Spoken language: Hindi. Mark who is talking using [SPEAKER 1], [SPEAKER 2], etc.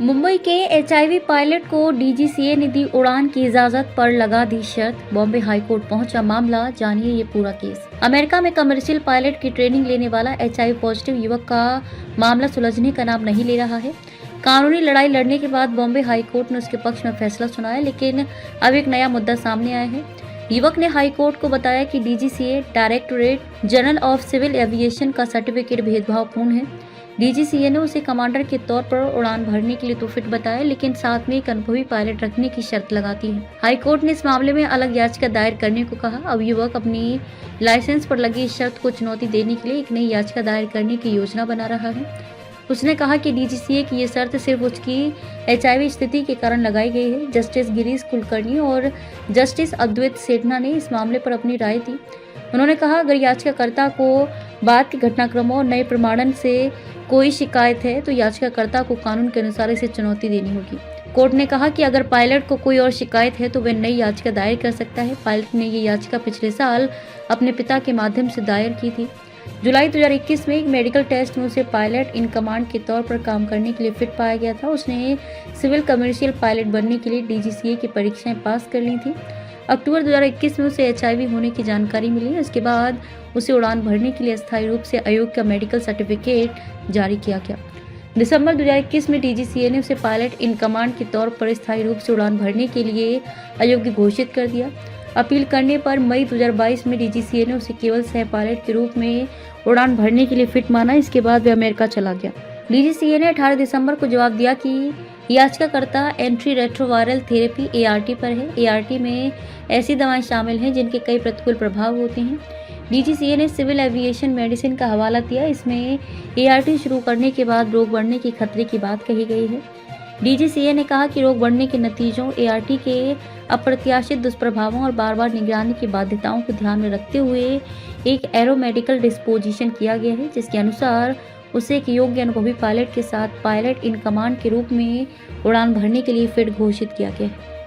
[SPEAKER 1] मुंबई के एचआईवी पायलट को डीजीसीए ने दी उड़ान की इजाजत पर लगा दी शर्त। बॉम्बे हाईकोर्ट पहुंचा मामला, जानिए ये पूरा केस। अमेरिका में कमर्शियल पायलट की ट्रेनिंग लेने वाला एचआईवी पॉजिटिव युवक का मामला सुलझने का नाम नहीं ले रहा है। कानूनी लड़ाई लड़ने के बाद बॉम्बे हाईकोर्ट ने उसके पक्ष में फैसला सुनाया, लेकिन अब एक नया मुद्दा सामने आया है। युवक ने हाईकोर्ट को बताया कि DGCA directorate general of civil aviation का सर्टिफिकेट भेदभावपूर्ण है। डीजीसीए ने उसे कमांडर के तौर पर उड़ान भरने के लिए तो फिट बताया, लेकिन साथ में एक अनुभवी पायलट रखने की शर्त लगाती है। हाईकोर्ट ने इस मामले में अलग याचिका दायर करने को कहा। अब युवक अपनी लाइसेंस पर लगी इस शर्त को चुनौती देने के लिए एक नई याचिका दायर करने की योजना बना रहा है। उसने कहा कि डीजीसीए की ये शर्त सिर्फ उसकी एचआईवी स्थिति के कारण लगाई गई है। जस्टिस गिरीश कुलकर्णी और जस्टिस अद्वैत सेठना ने इस मामले पर अपनी राय दी। उन्होंने कहा, अगर याचिकाकर्ता को बाद के घटनाक्रमों और नए प्रमाणन से कोई शिकायत है तो याचिकाकर्ता को कानून के अनुसार इसे चुनौती देनी होगी। कोर्ट ने कहा कि अगर पायलट को कोई और शिकायत है तो वह नई याचिका दायर कर सकता है। पायलट ने ये याचिका पिछले साल अपने पिता के माध्यम से दायर की थी। जुलाई 2021 में एक मेडिकल टेस्ट में उसे पायलट इन कमांड के तौर पर काम करने के लिए फिट पाया गया था। उसने सिविल कमर्शियल पायलट बनने के लिए डीजीसीए की परीक्षाएं पास कर ली थी। अक्टूबर 2021 में उसे एचआईवी होने की जानकारी मिली। उसके बाद उसे उड़ान भरने के लिए अस्थायी रूप से आयोग का मेडिकल सर्टिफिकेट जारी किया गया। दिसंबर 2021 में डीजीसीए ने उसे पायलट इन कमांड के तौर पर स्थायी रूप से उड़ान भरने के लिए अयोग्य घोषित कर दिया। अपील करने पर मई 2022 में डीजीसीए ने उसे केवल सह पायलट के रूप में उड़ान भरने के लिए फिट माना। इसके बाद वह अमेरिका चला गया। डीजीसीए ने 18 दिसंबर को जवाब दिया कि याचिकाकर्ता एंटी रेट्रोवायरल थेरेपी एआरटी पर है। एआरटी में ऐसी दवाएं शामिल हैं जिनके कई प्रतिकूल प्रभाव होते हैं। डीजीसीए ने सिविल एविएशन मेडिसिन का हवाला दिया। इसमें एआरटी शुरू करने के बाद रोग बढ़ने के खतरे की बात कही गई है। डीजीसीए ने कहा कि रोग बढ़ने के नतीजों, एआरटी के अप्रत्याशित दुष्प्रभावों और बार बार निगरानी की बाध्यताओं को ध्यान में रखते हुए एक एरोमेडिकल डिस्पोजिशन किया गया है, जिसके अनुसार उसे एक योग्य अनुभवी पायलट के साथ पायलट इन कमांड के रूप में उड़ान भरने के लिए फिट घोषित किया गया है।